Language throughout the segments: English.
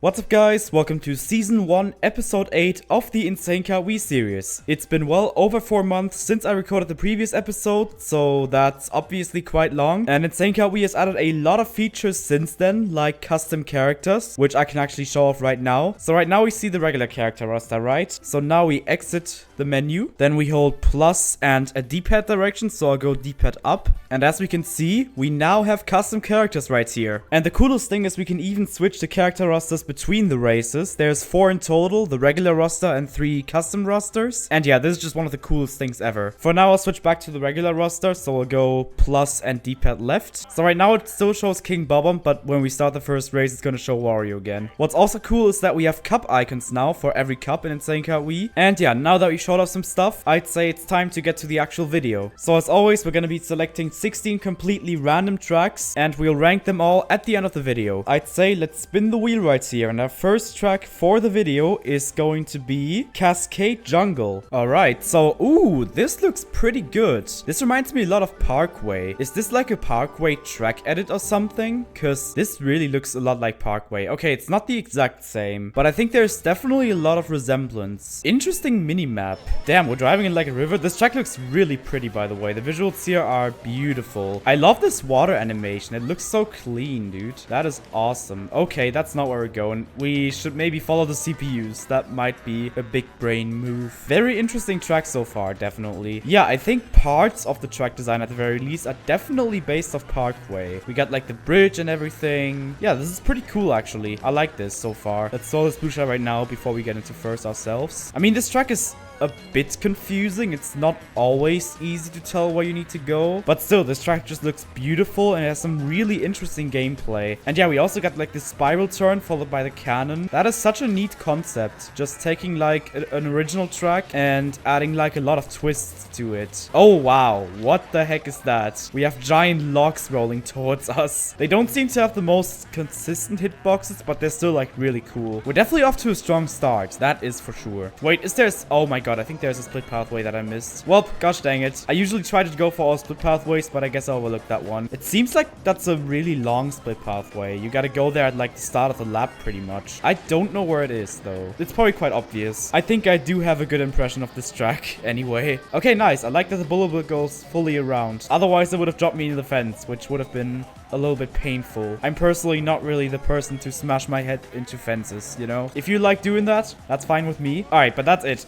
What's up guys, welcome to Season 1, Episode 8 of the Insane MKWii series. It's been well over 4 months since I recorded the previous episode, so that's obviously quite long. And Insane MKWii has added a lot of features since then, like custom characters, which I can actually show off right now. So right now we see the regular character roster, right? So now we exit the menu, then we hold plus and a D-pad direction, so I'll go D-pad up. And as we can see, we now have custom characters right here. And the coolest thing is we can even switch the character rosters between the races. There's 4 in total, the regular roster and 3 custom rosters. And yeah, this is just one of the coolest things ever. For now, I'll switch back to the regular roster, so I'll go plus and D-pad left. So right now it still shows King Bob-omb, but when we start the first race, it's gonna show Wario again. What's also cool is that we have cup icons now for every cup in Insane MKWii. And yeah, now that we showed off some stuff, I'd say it's time to get to the actual video. So as always, we're gonna be selecting 16 completely random tracks, and we'll rank them all at the end of the video. I'd say let's spin the wheel right here. And our first track for the video is going to be Cascade Jungle. Alright, so, ooh, this looks pretty good. This reminds me a lot of Parkway. Is this like a Parkway track edit or something? Because this really looks a lot like Parkway. Okay, it's not the exact same, but I think there's definitely a lot of resemblance. Interesting mini-map. Damn, we're driving in like a river. This track looks really pretty, by the way. The visuals here are beautiful. I love this water animation. It looks so clean, dude. That is awesome. Okay, that's not where we're going. We should maybe follow the CPUs. That might be a big brain move. Very interesting track so far, definitely. Yeah, I think parts of the track design at the very least are definitely based off Parkway. We got like the bridge and everything. Yeah, this is pretty cool actually. I like this so far. Let's solve this blue shot right now before we get into first ourselves. I mean, this track is a bit confusing. It's not always easy to tell where you need to go, but still, this track just looks beautiful and it has some really interesting gameplay. And yeah, we also got like this spiral turn followed by the cannon. That is such a neat concept, just taking like an original track and adding like a lot of twists to it. Oh wow, what the heck is that? We have giant logs rolling towards us. They don't seem to have the most consistent hitboxes, but they're still like really cool. We're definitely off to a strong start, that is for sure. Wait, is there... oh my god, I think there's a split pathway that I missed. Well, gosh dang it. I usually try to go for all split pathways, but I guess I overlooked that one. It seems like that's a really long split pathway. You gotta go there at like the start of the lap pretty much. I don't know where it is though. It's probably quite obvious. I think I do have a good impression of this track anyway. Okay, nice. I like that the bullet goes fully around. Otherwise, it would have dropped me into the fence, which would have been a little bit painful. I'm personally not really the person to smash my head into fences, you know? If you like doing that, that's fine with me. Alright, but that's it.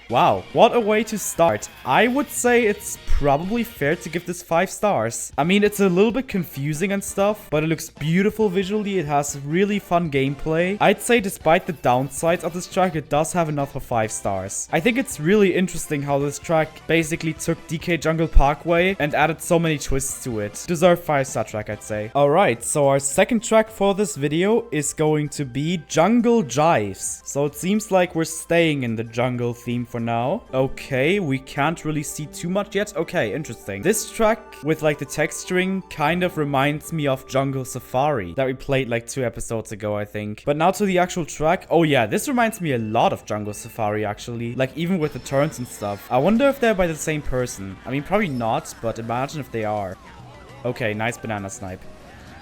Wow, what a way to start. I would say it's probably fair to give this 5 stars. I mean, it's a little bit confusing and stuff, but it looks beautiful visually. It has really fun gameplay. I'd say despite the downsides of this track, it does have enough for 5 stars. I think it's really interesting how this track basically took DK Jungle Parkway and added so many twists to it. Deserve 5-star track, I'd say. Alright, so our second track for this video is going to be Jungle Jives. So it seems like we're staying in the jungle theme for now. Okay, we can't really see too much yet. Okay, interesting. This track with like the texturing kind of reminds me of Jungle Safari that we played like 2 episodes ago, I think. But now to the actual track. Oh yeah, this reminds me a lot of Jungle Safari actually. Like even with the turns and stuff. I wonder if they're by the same person. I mean, probably not, but imagine if they are. Okay, nice banana snipe.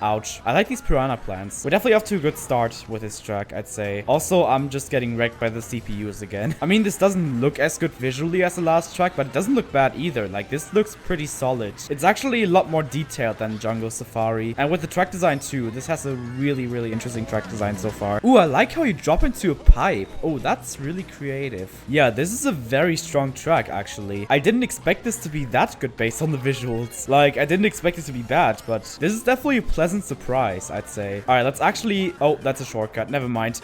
Ouch. I like these piranha plants. We're definitely off to a good start with this track, I'd say. Also, I'm just getting wrecked by the CPUs again. I mean, this doesn't look as good visually as the last track, but it doesn't look bad either. Like, this looks pretty solid. It's actually a lot more detailed than Jungle Safari. And with the track design too, this has a really, really interesting track design so far. Ooh, I like how you drop into a pipe. Oh, that's really creative. Yeah, this is a very strong track, actually. I didn't expect this to be that good based on the visuals. Like, I didn't expect it to be bad, but this is definitely a pleasant surprise, I'd say. All right, let's actually... oh, that's a shortcut. Never mind.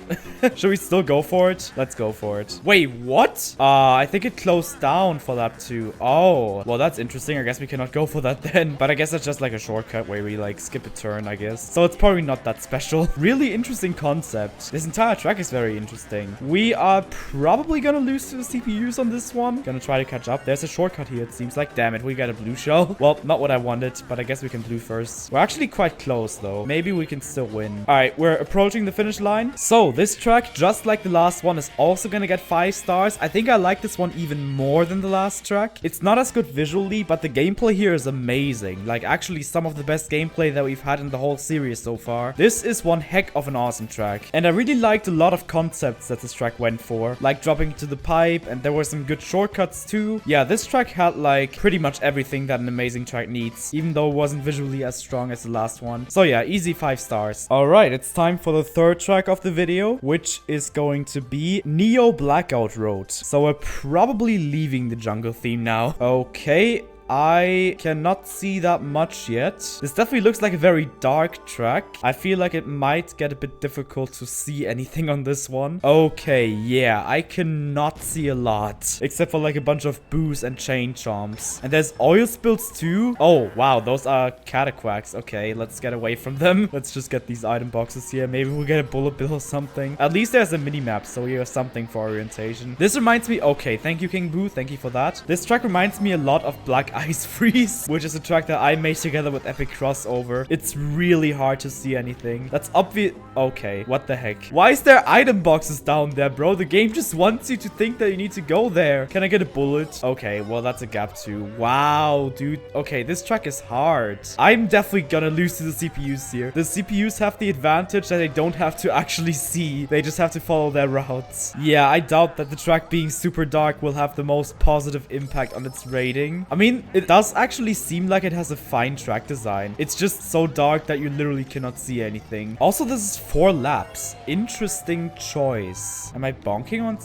Should we still go for it? Let's go for it. Wait, what? I think it closed down for that too. Oh, well, that's interesting. I guess we cannot go for that then. But I guess that's just like a shortcut where we like skip a turn, I guess. So it's probably not that special. Really interesting concept. This entire track is very interesting. We are probably gonna lose to the CPUs on this one. Gonna try to catch up. There's a shortcut here, it seems like. Damn it, we got a blue shell. Well, not what I wanted, but I guess we can blue first. We're actually quite close close though. Maybe we can still win. All right, we're approaching the finish line. So this track, just like the last one, is also gonna get 5 stars. I think I like this one even more than the last track. It's not as good visually, but the gameplay here is amazing. Like, actually some of the best gameplay that we've had in the whole series so far. This is one heck of an awesome track. And I really liked a lot of concepts that this track went for. Like dropping to the pipe, and there were some good shortcuts too. Yeah, this track had like pretty much everything that an amazing track needs, even though it wasn't visually as strong as the last one. So yeah, easy 5 stars. Alright, it's time for the third track of the video, which is going to be Neo Blackout Road. So we're probably leaving the jungle theme now. Okay. I cannot see that much yet. This definitely looks like a very dark track. I feel like it might get a bit difficult to see anything on this one. Okay, yeah, I cannot see a lot. Except for like a bunch of boos and chain chomps. And there's oil spills too. Oh, wow, those are cataquacks. Okay, let's get away from them. Let's just get these item boxes here. Maybe we'll get a bullet bill or something. At least there's a mini-map, so we have something for orientation. This reminds me... Okay, thank you, King Boo. Thank you for that. This track reminds me a lot of Black Ice Freeze, which is a track that I made together with Epic Crossover. It's really hard to see anything. That's obvious. Okay, what the heck? Why is there item boxes down there, bro? The game just wants you to think that you need to go there. Can I get a bullet? Okay, well, that's a gap too. Wow, dude. Okay, this track is hard. I'm definitely gonna lose to the CPUs here. The CPUs have the advantage that they don't have to actually see. They just have to follow their routes. Yeah, I doubt that the track being super dark will have the most positive impact on its rating. I mean, it does actually seem like it has a fine track design. It's just so dark that you literally cannot see anything. Also, this is 4 laps. Interesting choice. Am I bonking on...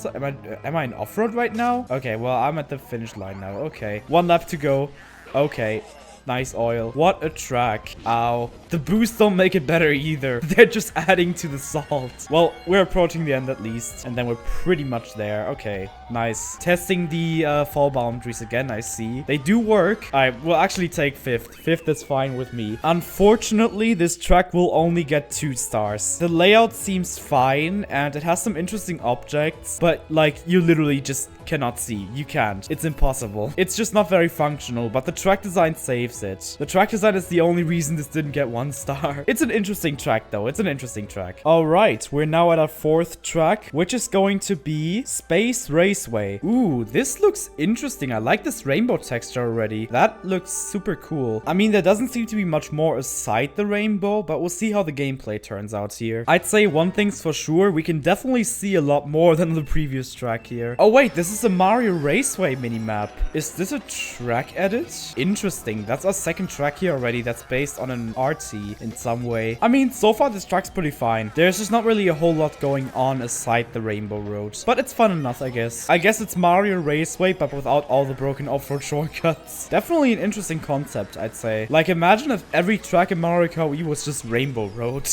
Am I in off-road right now? Okay, well, I'm at the finish line now. Okay. 1 lap to go. Okay. Nice oil. What a track. Ow. The boosts don't make it better either. They're just adding to the salt. Well, we're approaching the end at least. And then we're pretty much there. Okay. Nice. Testing the fall boundaries again, I see. They do work. Alright, we'll actually take 5th. 5th is fine with me. Unfortunately, this track will only get 2 stars. The layout seems fine, and it has some interesting objects, but like, you literally just cannot see. You can't. It's impossible. It's just not very functional, but the track design saves it. The track design is the only reason this didn't get 1 star. It's an interesting track though. It's an interesting track. Alright, we're now at our 4th track, which is going to be Space Raceway. Ooh, this looks interesting. I like this rainbow texture already. That looks super cool. I mean, there doesn't seem to be much more aside the rainbow, but we'll see how the gameplay turns out here. I'd say one thing's for sure, we can definitely see a lot more than the previous track here. Oh wait, this is a Mario Raceway minimap. Is this a track edit? Interesting. That's our 2nd track here already that's based on an RT in some way. I mean, so far this track's pretty fine. There's just not really a whole lot going on aside the Rainbow Road. But it's fun enough, I guess. I guess it's Mario Raceway, but without all the broken off-road shortcuts. Definitely an interesting concept, I'd say. Like, imagine if every track in Mario Kart Wii was just Rainbow Road.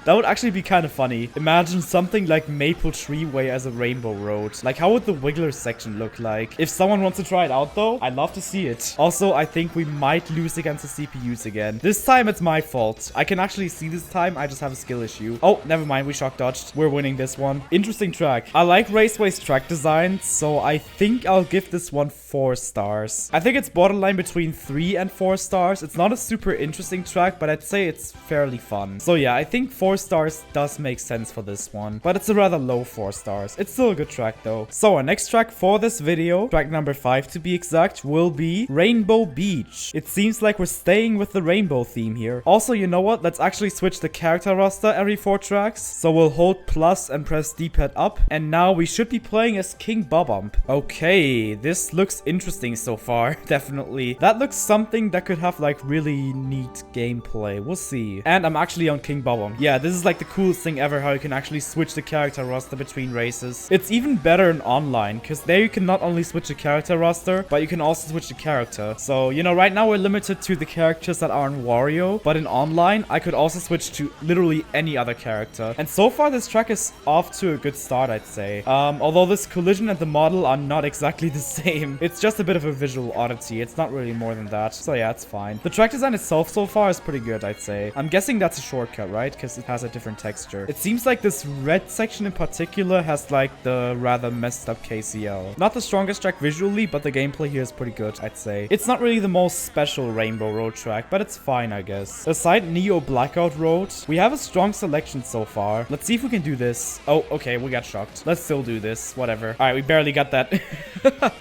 That would actually be kind of funny. Imagine something like Maple Treeway as a Rainbow Road. Like, how would the Wiggler section look like? If someone wants to try it out, though, I'd love to see it. Also, I think we might lose against the CPUs again. This time, it's my fault. I can actually see this time. I just have a skill issue. Oh, never mind. We shock dodged. We're winning this one. Interesting track. I like Raceway's track design, so I think I'll give this one 4 stars. I think it's borderline between 3 and 4 stars. It's not a super interesting track, but I'd say it's fairly fun. So yeah, I think 4 stars does make sense for this one, but it's a rather low 4 stars. It's still a good track though. So our next track for this video, track number 5 to be exact, will be Rainbow Beach. It seems like we're staying with the rainbow theme here. Also, you know what? Let's actually switch the character roster every 4 tracks. So we'll hold plus and press D-pad up, and now we should be playing as King Bobump. Okay, this looks interesting so far. Definitely. That looks something that could have like really neat gameplay. We'll see. And I'm actually on King Bobump. Yeah, this is like the coolest thing ever, how you can actually switch the character roster between races. It's even better in online, because there you can not only switch the character roster, but you can also switch the character. So, you know, right now we're limited to the characters that are in Wario, but in online, I could also switch to literally any other character. And so far, this track is off to a good start, I'd say. Although this collision and the model are not exactly the same. It's just a bit of a visual oddity. It's not really more than that. So yeah, it's fine. The track design itself so far is pretty good, I'd say. I'm guessing that's a shortcut, right? Because it has a different texture. It seems like this red section in particular has like the rather messed up KCL. Not the strongest track visually, but the gameplay here is pretty good, I'd say. It's not really the most special Rainbow Road track, but it's fine, I guess. Aside Neo Blackout Road, we have a strong selection so far. Let's see if we can do this. Oh, okay, we got shocked. Let's still do this. Whatever. All right, we barely got that.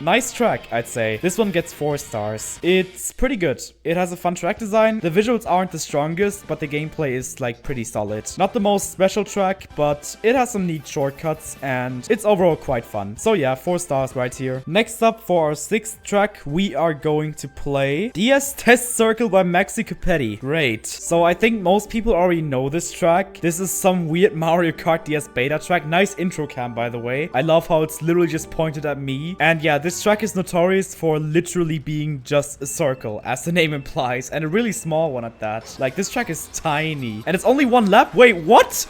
Nice track, I'd say. This one gets 4 stars. It's pretty good. It has a fun track design. The visuals aren't the strongest, but the gameplay is like pretty solid. Not the most special track, but it has some neat shortcuts and it's overall quite fun. So yeah, 4 stars right here. Next up for our 6th track, we are going to play DS Test Circle by maczkopeti. Great. So I think most people already know this track. This is some weird Mario Kart DS beta track. Nice intro cam, by the way. I love how it's literally just pointed at me. And yeah, this track is notorious for literally being just a circle, as the name implies, and a really small one at that. Like, this track is tiny. And it's only 1 lap? Wait, what?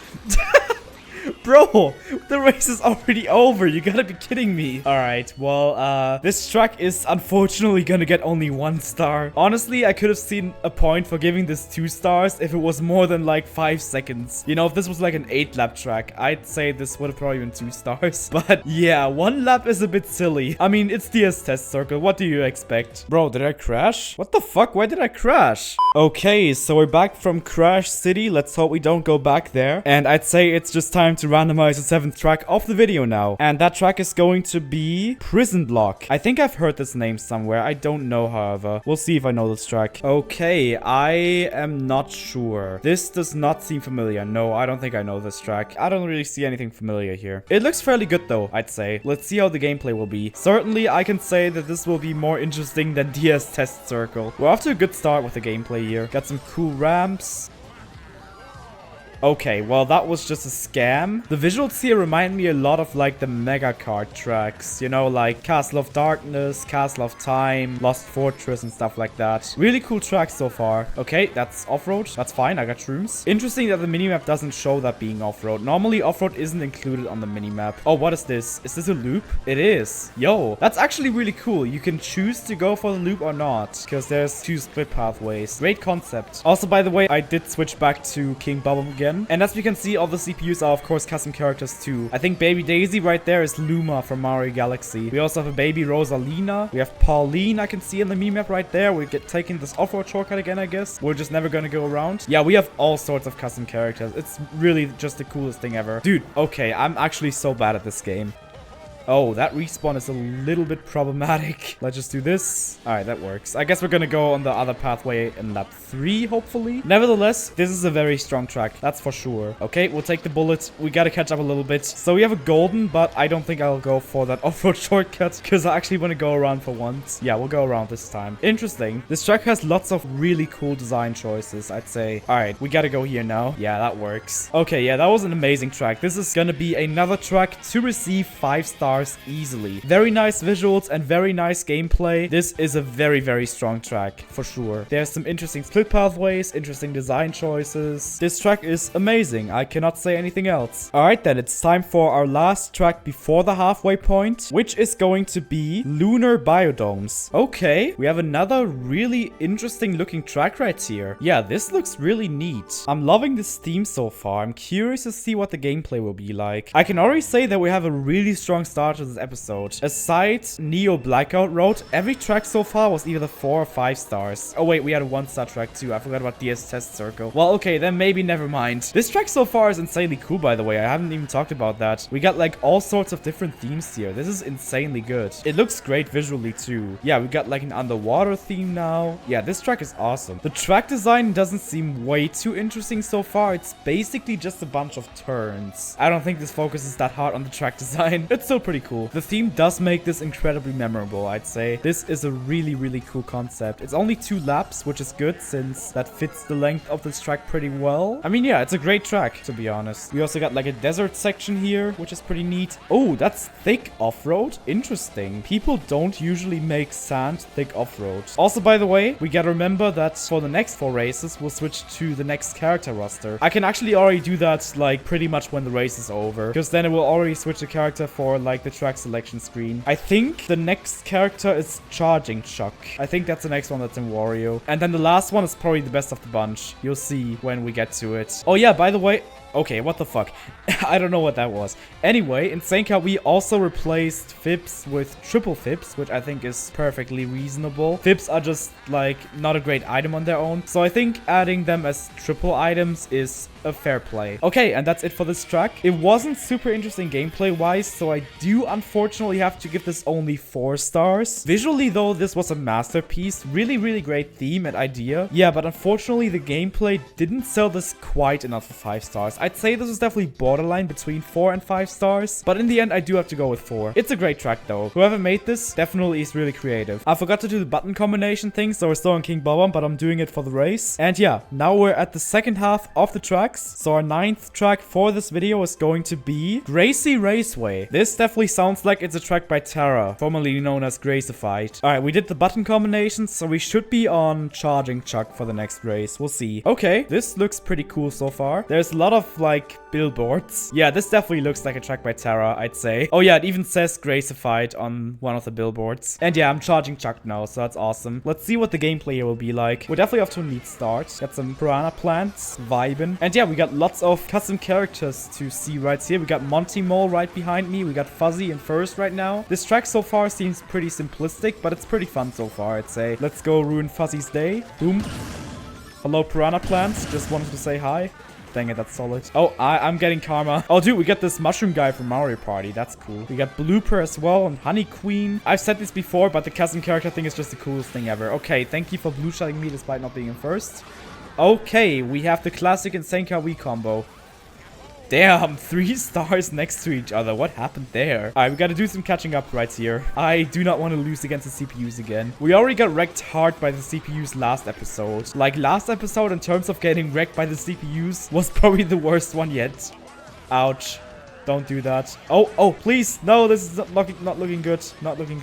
Bro, the race is already over. You gotta be kidding me. Alright, well, this track is unfortunately gonna get only 1 star. Honestly, I could have seen a point for giving this 2 stars if it was more than like 5 seconds. You know, if this was like an 8-lap track, I'd say this would have probably been 2 stars. But yeah, 1 lap is a bit silly. I mean, it's DS Test Circle. What do you expect? Bro, did I crash? What the fuck? Why did I crash? Okay, so we're back from Crash City. Let's hope we don't go back there. And I'd say it's just time to randomize the 7th track of the video now. And that track is going to be Prison Block. I think I've heard this name somewhere. I don't know, however. We'll see if I know this track. Okay, I am not sure. This does not seem familiar. No, I don't think I know this track. I don't really see anything familiar here. It looks fairly good though, I'd say. Let's see how the gameplay will be. Certainly, I can say that this will be more interesting than DS Test Circle. We're off to a good start with the gameplay here. Got some cool ramps. Okay, well, that was just a scam. The visuals here remind me a lot of, like, the Mega Kart tracks. You know, like Castle of Darkness, Castle of Time, Lost Fortress, and stuff like that. Really cool tracks so far. Okay, that's off-road. That's fine, I got shrooms. Interesting that the minimap doesn't show that being off-road. Normally, off-road isn't included on the minimap. Oh, what is this? Is this a loop? It is. Yo, that's actually really cool. You can choose to go for the loop or not, because there's 2 split pathways. Great concept. Also, by the way, I did switch back to King Bubble again. And as we can see, all the CPUs are, of course, custom characters too. I think Baby Daisy right there is Luma from Mario Galaxy. We also have a Baby Rosalina. We have Pauline, I can see in the minimap right there. We get taking this off-road shortcut again, I guess. We're just never gonna go around. Yeah, we have all sorts of custom characters. It's really just the coolest thing ever. Dude, okay, I'm actually so bad at this game. Oh, that respawn is a little bit problematic. Let's just do this. All right, that works. I guess we're gonna go on the other pathway in lap 3, hopefully. Nevertheless, this is a very strong track. That's for sure. Okay, we'll take the bullet. We gotta catch up a little bit. So we have a golden, but I don't think I'll go for that off-road shortcut because I actually want to go around for once. Yeah, we'll go around this time. Interesting. This track has lots of really cool design choices, I'd say. All right, we gotta go here now. Yeah, that works. Okay, yeah, that was an amazing track. This is gonna be another track to receive 5 stars easily. Very nice visuals and very nice gameplay. This is a very, very strong track for sure. There's some interesting split pathways, interesting design choices. This track is amazing. I cannot say anything else. All right, then it's time for our last track before the halfway point, which is going to be Lunar Biodomes. Okay, we have another really interesting looking track right here. Yeah, this looks really neat. I'm loving this theme so far. I'm curious to see what the gameplay will be like. I can already say that we have a really strong start to this episode. Aside Neo Blackout Road, every track so far was either 4 or 5 stars. Oh wait, we had a 1-star track too. I forgot about DS Test Circle. Well, okay, then maybe never mind. This track so far is insanely cool, by the way. I haven't even talked about that. We got like all sorts of different themes here. This is insanely good. It looks great visually too. Yeah, we got like an underwater theme now. Yeah, this track is awesome. The track design doesn't seem way too interesting so far. It's basically just a bunch of turns. I don't think this focuses that hard on the track design. It's still pretty cool. The theme does make this incredibly memorable, I'd say. This is a really, really cool concept. It's only 2 laps, which is good since that fits the length of this track pretty well. I mean, yeah, it's a great track, to be honest. We also got like a desert section here, which is pretty neat. Oh, that's thick off-road. Interesting. People don't usually make sand thick off-road. Also, by the way, we gotta remember that for the next 4 races, we'll switch to the next character roster. I can actually already do that like pretty much when the race is over, because then it will already switch the character for like the track selection screen. I think the next character is Charging Chuck. I think that's the next one that's in Wario. And then the last one is probably the best of the bunch. You'll see when we get to it. Oh yeah, by the way, Okay, what the fuck? I don't know what that was. Anyway, in MKWii also replaced fibs with triple fibs, which I think is perfectly reasonable. Fibs are just, like, not a great item on their own. So I think adding them as triple items is a fair play. Okay, and that's it for this track. It wasn't super interesting gameplay-wise, so I do unfortunately have to give this only 4 stars. Visually, though, this was a masterpiece. Really, really great theme and idea. Yeah, but unfortunately, the gameplay didn't sell this quite enough for 5 stars. I'd say this was definitely borderline between 4 and 5 stars, but in the end, I do have to go with 4. It's a great track, though. Whoever made this definitely is really creative. I forgot to do the button combination thing, so we're still on King Bob-omb, but I'm doing it for the race. And yeah, now we're at the second half of the tracks. So our 9th track for this video is going to be Gracie Raceway. This definitely sounds like it's a track by Terra, formerly known as Gracified. Alright, we did the button combinations, so we should be on Charging Chuck for the next race. We'll see. Okay, this looks pretty cool so far. There's a lot of, like, billboards. Yeah, this definitely looks like a track by Terra, I'd say. Oh yeah, it even says Gracified on one of the billboards. And yeah, I'm Charging Chuck now, so that's awesome. Let's see what the gameplay here will be like. We're definitely off to a neat start. Got some piranha plants, vibing. And yeah, we got lots of custom characters to see right here. We got Monty Mole right behind me. We got Fuzzy in first right now. This track so far seems pretty simplistic, but it's pretty fun so far, I'd say. Let's go ruin Fuzzy's day. Boom. Hello, piranha plants. Just wanted to say hi. Dang it, that's solid. Oh, I'm getting karma. Oh, dude, we got this mushroom guy from Mario Party. That's cool. We got Blooper as well and Honey Queen. I've said this before, but the custom character thing is just the coolest thing ever. Okay, thank you for blue-shotting me despite not being in first. Okay, we have the classic Insane Wii combo. Damn, 3 stars next to each other. What happened there? Alright, we gotta do some catching up right here. I do not want to lose against the CPUs again. We already got wrecked hard by the CPUs last episode. Like, last episode, in terms of getting wrecked by the CPUs, was probably the worst one yet. Ouch. Don't do that. Oh, please. No, this is not looking good. Not looking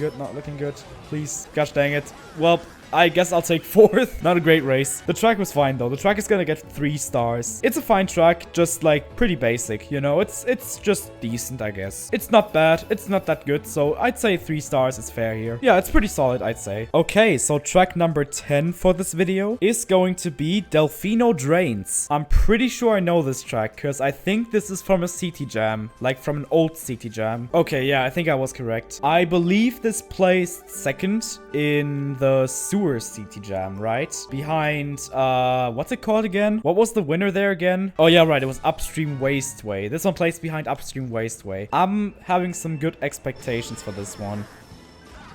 good. Please. Gosh dang it. Well, I guess I'll take 4th. Not a great race. The track was fine, though. The track is gonna get 3 stars. It's a fine track, just, like, pretty basic, you know? It's just decent, I guess. It's not bad. It's not that good, so I'd say 3 stars is fair here. Yeah, it's pretty solid, I'd say. Okay, so track number 10 for this video is going to be Delfino Drains. I'm pretty sure I know this track, because I think this is from a CT Jam. Like, from an old CT Jam. Okay, yeah, I think I was correct. I believe this placed 2nd in the Sewer CT Jam, right? Behind, what's it called again? What was the winner there again? Oh, yeah, right. It was Upstream Wasteway. This one placed behind Upstream Wasteway. I'm having some good expectations for this one.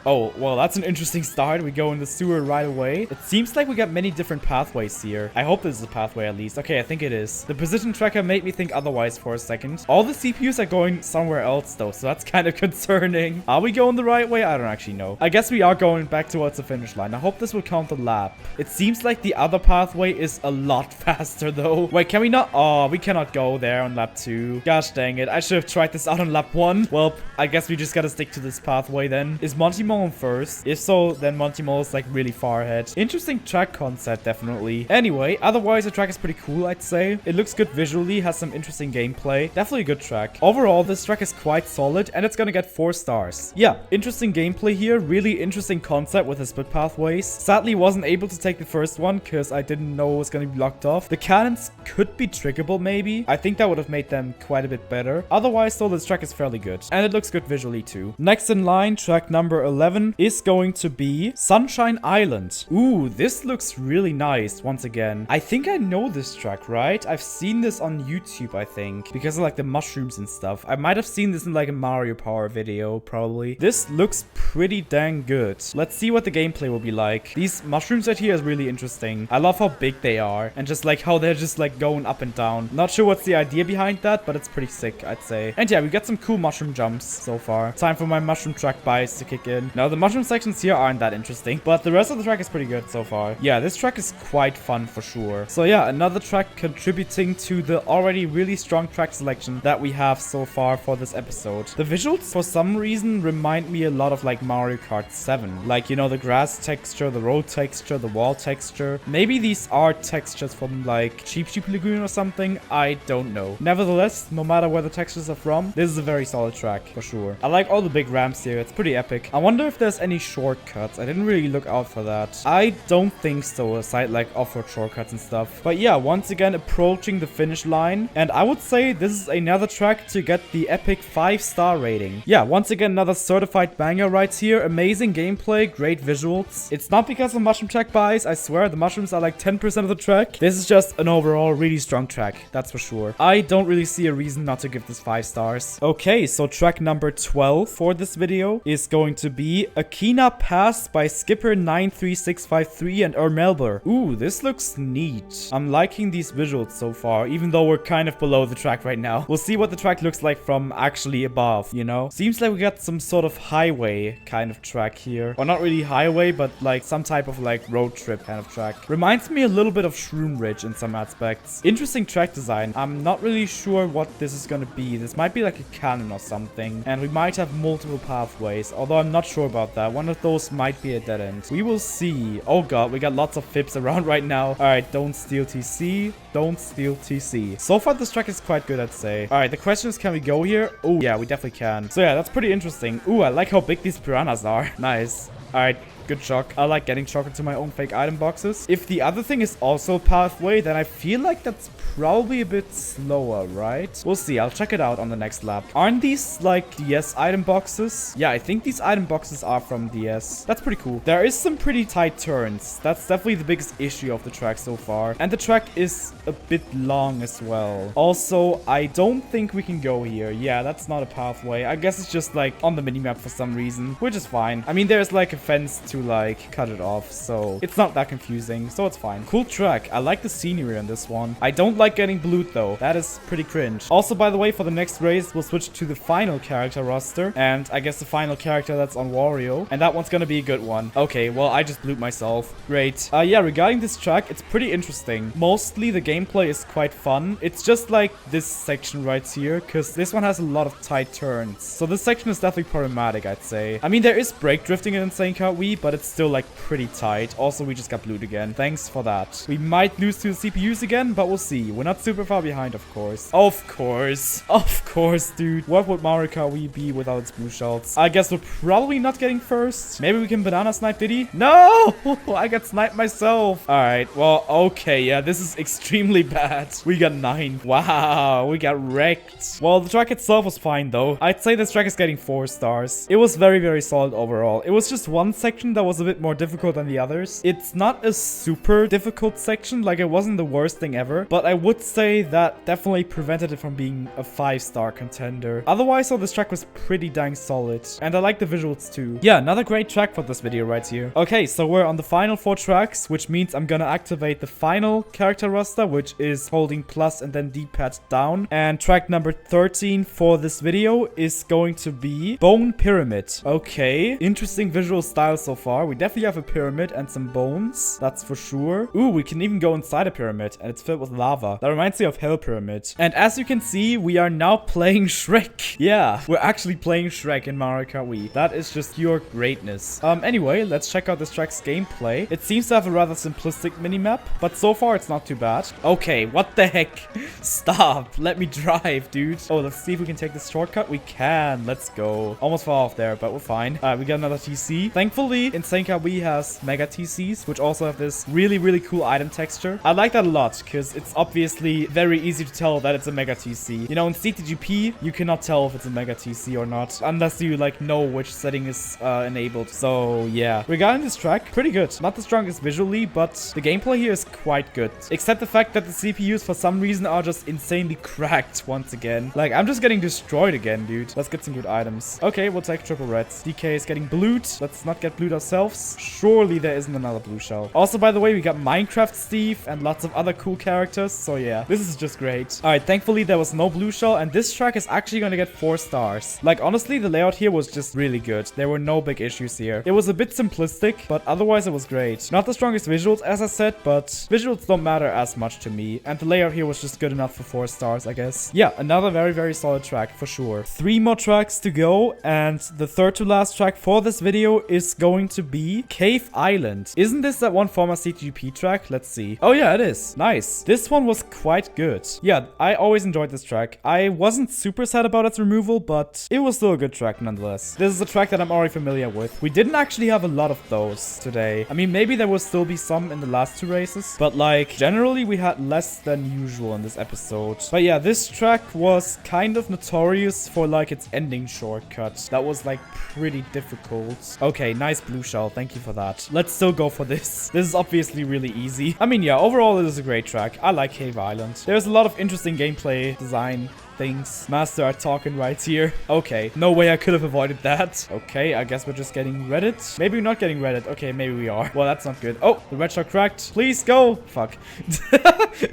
Oh, well, that's an interesting start. We go in the sewer right away. It seems like we got many different pathways here. I hope this is a pathway at least. Okay, I think it is. The position tracker made me think otherwise for a second. All the CPUs are going somewhere else, though, so that's kind of concerning. Are we going the right way? I don't actually know. I guess we are going back towards the finish line. I hope this will count the lap. It seems like the other pathway is a lot faster, though. Wait, can we not? Oh, we cannot go there on lap 2. Gosh dang it. I should have tried this out on lap 1. Well, I guess we just gotta stick to this pathway then. Is Monty Mole first? If so, then Monty Mole is like really far ahead. Interesting track concept, definitely. Anyway, otherwise the track is pretty cool, I'd say. It looks good visually, has some interesting gameplay. Definitely a good track. Overall, this track is quite solid and it's gonna get 4 stars. Yeah, interesting gameplay here. Really interesting concept with the split pathways. Sadly, wasn't able to take the first one because I didn't know it was gonna be blocked off. The cannons could be triggerable, maybe. I think that would have made them quite a bit better. Otherwise, though, this track is fairly good. And it looks good visually, too. Next in line, track number 11 is going to be Sunshine Island. Ooh, this looks really nice once again. I think I know this track, right? I've seen this on YouTube, I think, because of like the mushrooms and stuff. I might have seen this in like a Mario Power video, probably. This looks pretty dang good. Let's see what the gameplay will be like. These mushrooms right here is really interesting. I love how big they are and just like how they're just like going up and down. Not sure what's the idea behind that, but it's pretty sick, I'd say. And yeah, we got some cool mushroom jumps so far. Time for my mushroom track bias to kick in. Now, the mushroom sections here aren't that interesting, but the rest of the track is pretty good so far. Yeah, this track is quite fun for sure. So yeah, another track contributing to the already really strong track selection that we have so far for this episode. The visuals, for some reason, remind me a lot of like Mario Kart 7. Like, you know, the grass texture, the road texture, the wall texture. Maybe these are textures from like Cheep Cheep Lagoon or something. I don't know. Nevertheless, no matter where the textures are from, this is a very solid track for sure. I like all the big ramps here. It's pretty epic. I wonder wonder if there's any shortcuts. I didn't really look out for that. I don't think so, aside like off-road shortcuts and stuff. But yeah, once again, approaching the finish line. And I would say this is another track to get the epic 5-star rating. Yeah, once again, another certified banger right here. Amazing gameplay, great visuals. It's not because of mushroom track buys. I swear the mushrooms are like 10% of the track. This is just an overall really strong track. That's for sure. I don't really see a reason not to give this 5 stars. Okay, so track number 12 for this video is going to be Akina Pass by Skipper 93653 and Ermelber. Ooh, this looks neat. I'm liking these visuals so far, even though we're kind of below the track right now. We'll see what the track looks like from actually above, you know? Seems like we got some sort of highway kind of track here. Or not really highway, but like some type of like road trip kind of track. Reminds me a little bit of Shroom Ridge in some aspects. Interesting track design. I'm not really sure what this is gonna be. This might be like a cannon or something. And we might have multiple pathways, although I'm not sure about that. One of those might be a dead end. We will see. Oh god, we got lots of fibs around right now. Alright, don't steal TC. Don't steal TC. So far, this track is quite good, I'd say. Alright, the question is, can we go here? Oh, yeah, we definitely can. So yeah, that's pretty interesting. Ooh, I like how big these piranhas are. Nice. Alright. Good shock. I like getting shock into my own fake item boxes. If the other thing is also a pathway, then I feel like that's probably a bit slower, right? We'll see. I'll check it out on the next lap. Aren't these like DS item boxes? Yeah, I think these item boxes are from DS. That's pretty cool. There is some pretty tight turns. That's definitely the biggest issue of the track so far. And the track is a bit long as well. Also, I don't think we can go here. Yeah, that's not a pathway. I guess it's just like on the minimap for some reason, which is fine. I mean, there's like a fence to like cut it off, so it's not that confusing, so it's fine. Cool track. I like the scenery on this one. I don't like getting blued though. That is pretty cringe. Also, by the way, for the next race, we'll switch to the final character roster, and I guess the final character that's on Wario, and that one's gonna be a good one. Okay, well, I just blued myself. Great. Yeah, regarding this track, it's pretty interesting. Mostly the gameplay is quite fun. It's just like this section right here, because this one has a lot of tight turns. So this section is definitely problematic, I'd say. I mean, there is brake drifting in MKWii, but it's still like pretty tight. Also, we just got blued again. Thanks for that. We might lose to the CPUs again, but we'll see. We're not super far behind, of course. Of course. Of course, dude. What would Mario Kart Wii be without its blue shells? I guess we're probably not getting first. Maybe we can banana snipe Diddy? No! I got sniped myself. Alright, well, okay. Yeah, this is extremely bad. We got 9. Wow, we got wrecked. Well, the track itself was fine, though. I'd say this track is getting 4 stars. It was very, very solid overall. It was just one section that was a bit more difficult than the others. It's not a super difficult section, like it wasn't the worst thing ever, but I would say that definitely prevented it from being a 5-star contender. Otherwise, though, this track was pretty dang solid, and I like the visuals too. Yeah, another great track for this video right here. Okay, so we're on the final 4 tracks, which means I'm gonna activate the final character roster, which is holding plus and then D-pad down, and track number 13 for this video is going to be Bone Pyramid. Okay, interesting visual style so far. We definitely have a pyramid and some bones, that's for sure. Ooh, we can even go inside a pyramid, and it's filled with lava. That reminds me of Hell Pyramid. And as you can see, we are now playing Shrek. Yeah, we're actually playing Shrek in Mario Kart Wii. That is just pure greatness. Anyway, let's check out this track's gameplay. It seems to have a rather simplistic minimap, but so far it's not too bad. Okay, what the heck? Stop. Let me drive, dude. Oh, let's see if we can take this shortcut. We can. Let's go. Almost fell off there, but we're fine. We got another TC. Thankfully, MKWii has Mega TCs, which also have this really, really cool item texture. I like that a lot, because it's obviously very easy to tell that it's a Mega TC. You know, in CTGP, you cannot tell if it's a Mega TC or not, unless you, like, know which setting is enabled. So, yeah. Regarding this track, pretty good. Not the strongest visually, but the gameplay here is quite good. Except the fact that the CPUs, for some reason, are just insanely cracked once again. Like, I'm just getting destroyed again, dude. Let's get some good items. Okay, we'll take triple reds. DK is getting blued. Let's not get blued ourselves. Surely there isn't another blue shell. Also, by the way, we got Minecraft Steve and lots of other cool characters. So yeah, this is just great. All right, thankfully there was no blue shell, and this track is actually going to get 4 stars. Like, honestly, the layout here was just really good. There were no big issues here. It was a bit simplistic, but otherwise it was great. Not the strongest visuals, as I said, but visuals don't matter as much to me. And the layout here was just good enough for 4 stars, I guess. Yeah, another very, very solid track for sure. 3 more tracks to go, and the third to last track for this video is going to be Cave Island. Isn't this that one former CGP track? Let's see. Oh yeah, it is. Nice. This one was quite good. Yeah, I always enjoyed this track. I wasn't super sad about its removal, but it was still a good track nonetheless. This is a track that I'm already familiar with. We didn't actually have a lot of those today. I mean, maybe there will still be some in the last 2 races, but like generally we had less than usual in this episode. But yeah, this track was kind of notorious for like its ending shortcut. That was like pretty difficult. Okay, nice blue shell. Thank you for that. Let's still go for this. This is obviously really easy. I mean, yeah, overall it is a great track. I like Cave Island. There's a lot of interesting gameplay design things. Master are talking right here. Okay, no way I could have avoided that. Okay, I guess we're just getting Reddit. Maybe we're not getting Reddit. Okay, maybe we are. Well, that's not good. Oh, the red shot cracked. Please go. Fuck.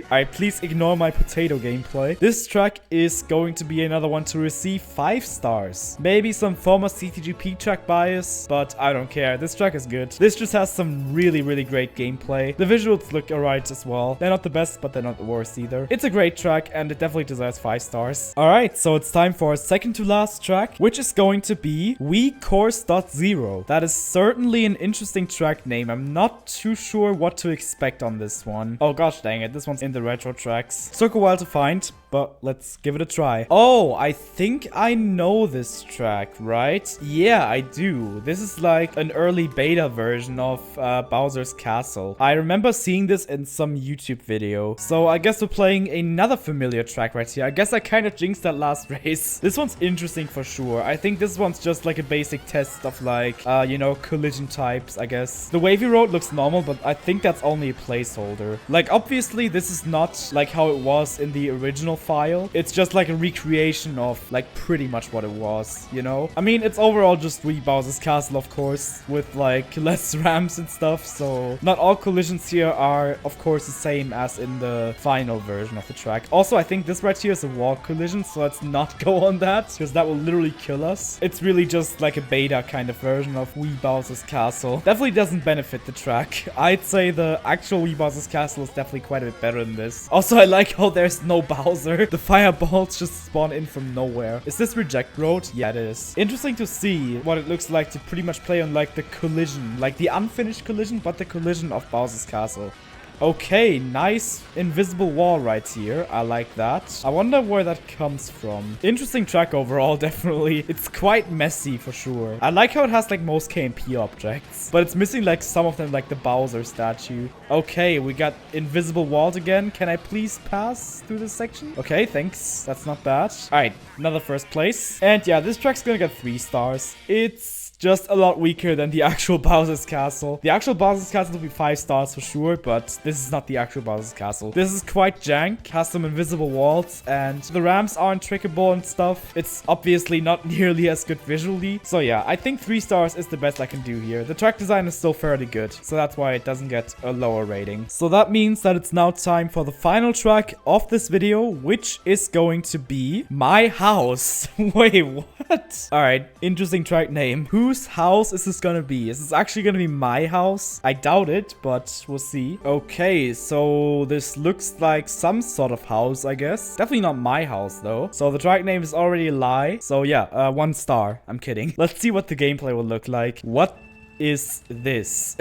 Alright, please ignore my potato gameplay. This track is going to be another one to receive 5 stars. Maybe some former CTGP track bias, but I don't care. This track is good. This just has some really, really great gameplay. The visuals look alright as well. They're not the best, but they're not the worst either. It's a great track, and it definitely deserves 5 stars. Alright, so it's time for our second to last track, which is going to be Wii Course.0. That is certainly an interesting track name. I'm not too sure what to expect on this one. Oh gosh dang it, this one's in the retro tracks. Took a while to find, but let's give it a try. Oh, I think I know this track, right? Yeah, I do. This is like an early beta version of Bowser's Castle. I remember seeing this in some YouTube video. So I guess we're playing another familiar track right here. I guess I kind of jinxed that last race. This one's interesting for sure. I think this one's just like a basic test of like, you know, collision types, I guess. The wavy road looks normal, but I think that's only a placeholder. Like, obviously, this is not like how it was in the original file. It's just like a recreation of like pretty much what it was, you know? I mean, it's overall just Wii Bowser's Castle, of course, with like less ramps and stuff. So not all collisions here are, of course, the same as in the final version of the track. Also, I think this right here is a wall collision, so let's not go on that because that will literally kill us. It's really just like a beta kind of version of Wii Bowser's Castle. Definitely doesn't benefit the track. I'd say the actual Wii Bowser's Castle is definitely quite a bit better than this. Also, I like how there's no Bowser. The fireballs just spawn in from nowhere. Is this Reject Road? Yeah, it is. Interesting to see what it looks like to pretty much play on like the collision, like the unfinished collision, but the collision of Bowser's Castle. Okay, nice invisible wall right here. I like that. I wonder where that comes from. Interesting track overall, definitely. It's quite messy for sure. I like how it has like most KMP objects, but it's missing like some of them, like the Bowser statue. Okay, we got invisible walls again. Can I please pass through this section? Okay, thanks. That's not bad. All right, another first place. And yeah, this track's gonna get 3 stars. It's just a lot weaker than the actual Bowser's Castle. The actual Bowser's Castle will be 5 stars for sure, but this is not the actual Bowser's Castle. This is quite jank, has some invisible walls, and the ramps aren't trickable and stuff. It's obviously not nearly as good visually. So yeah, I think 3 stars is the best I can do here. The track design is still fairly good, so that's why it doesn't get a lower rating. So that means that it's now time for the final track of this video, which is going to be My House. Wait, what? Alright, interesting track name. Whose house is this gonna be? Is this actually gonna be my house? I doubt it, but we'll see. Okay, so this looks like some sort of house, I guess. Definitely not my house, though. So the track name is already a lie. So yeah, 1 star. I'm kidding. Let's see what the gameplay will look like. What is this?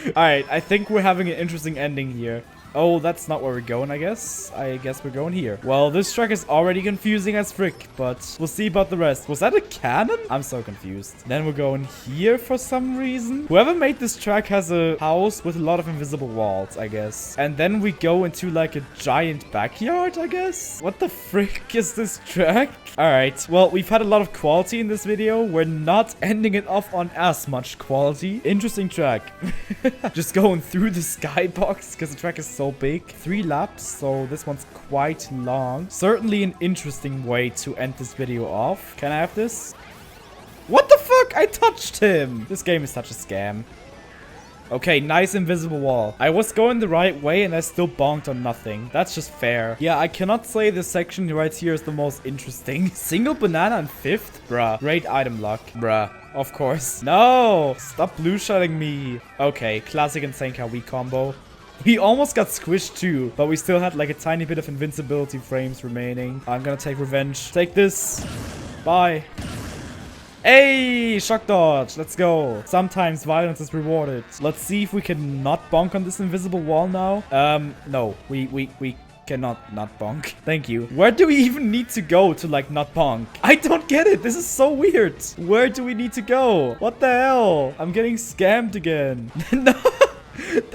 Alright, I think we're having an interesting ending here. Oh, that's not where we're going, I guess. I guess we're going here. Well, this track is already confusing as frick, but we'll see about the rest. Was that a cannon? I'm so confused. Then we're going here for some reason. Whoever made this track has a house with a lot of invisible walls, I guess. And then we go into like a giant backyard, I guess. What the frick is this track? All right, well, we've had a lot of quality in this video. We're not ending it off on as much quality. Interesting track. Just going through the skybox because the track is so big. 3 laps, so this one's quite long. Certainly an interesting way to end this video off. Can I have this? What the fuck? I touched him. This game is such a scam. Okay, nice invisible wall. I was going the right way and I still bonked on nothing. That's just fair. Yeah, I cannot say this section right here is the most interesting. Single banana and 5th? Bruh. Great item luck. Bruh. Of course. No! Stop blue-shotting me. Okay, classic Insane Wii combo. We almost got squished too, but we still had like a tiny bit of invincibility frames remaining. I'm gonna take revenge. Take this. Bye. Hey, shock dodge. Let's go. Sometimes violence is rewarded. Let's see if we can not bonk on this invisible wall now. No. We cannot not bonk. Thank you. Where do we even need to go to, like, not bonk? I don't get it. This is so weird. Where do we need to go? What the hell? I'm getting scammed again. No.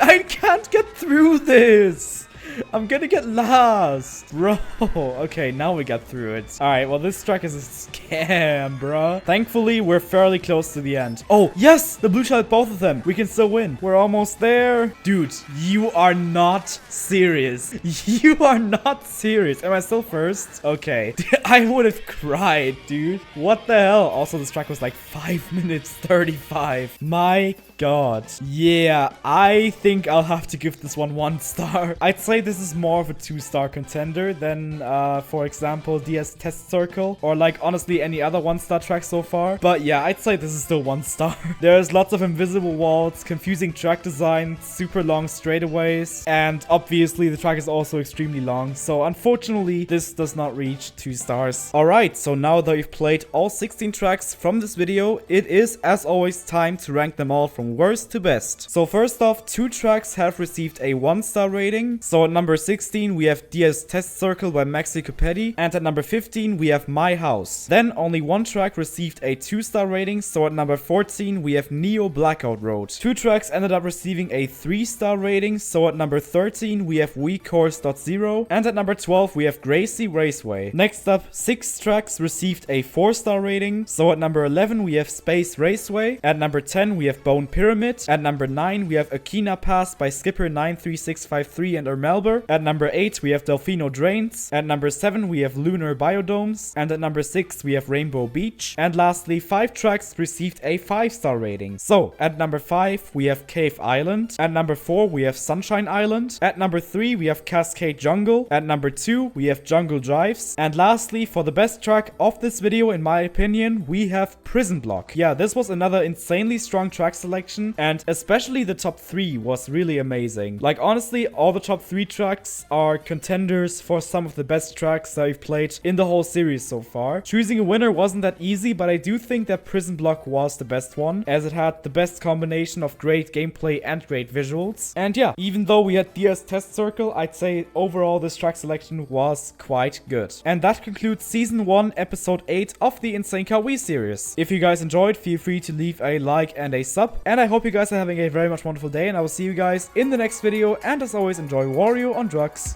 I can't get through this. I'm gonna get lost. Bro. Okay, now we got through it. Alright, well, this track is a scam, bro. Thankfully, we're fairly close to the end. Oh, yes! The blue shell, both of them. We can still win. We're almost there. Dude, you are not serious. You are not serious. Am I still first? Okay. I would have cried, dude. What the hell? Also, this track was like 5 minutes 35. My God. Yeah, I think I'll have to give this one 1 star. I'd say this is more of a 2-star contender than, for example, DS Test Circle, or like honestly any other 1-star track so far. But yeah, I'd say this is still 1 star. There's lots of invisible walls, confusing track design, super long straightaways, and obviously the track is also extremely long. So unfortunately, this does not reach 2 stars. Alright, so now that we've played all 16 tracks from this video, it is, as always, time to rank them all from worst to best. So first off, 2 tracks have received a 1-star rating. So at number 16, we have DS Test Circle by maczkopeti, and at number 15, we have My House. Then only 1 track received a 2-star rating. So at number 14, we have Neo Blackout Road. 2 tracks ended up receiving a 3-star rating. So at number 13, we have Wii Course.0, and at number 12, we have Gracie Raceway. Next up, 6 tracks received a 4-star rating. So at number 11, we have Space Raceway. At number 10, we have Bone Pyramid. At number 9, we have Akina Pass by Skipper93653 and Ermelber. At number 8, we have Delfino Drains. At number 7, we have Lunar Biodomes. And at number 6, we have Rainbow Beach. And lastly, 5 tracks received a 5-star rating. So, at number 5, we have Cave Island. At number 4, we have Sunshine Island. At number 3, we have Cascade Jungle. At number 2, we have Jungle Jives. And lastly, for the best track of this video, in my opinion, we have Prison Block. Yeah, this was another insanely strong track selection, and especially the top 3 was really amazing. Like, honestly, all the top 3 tracks are contenders for some of the best tracks that we've played in the whole series so far. Choosing a winner wasn't that easy, but I do think that Prison Block was the best one, as it had the best combination of great gameplay and great visuals. And yeah, even though we had DS Test Circle, I'd say overall this track selection was quite good. And that concludes Season 1, Episode 8 of the MKWii series. If you guys enjoyed, feel free to leave a like and a sub, and I hope you guys are having a very much wonderful day, and I will see you guys in the next video, and as always, enjoy Wario on drugs.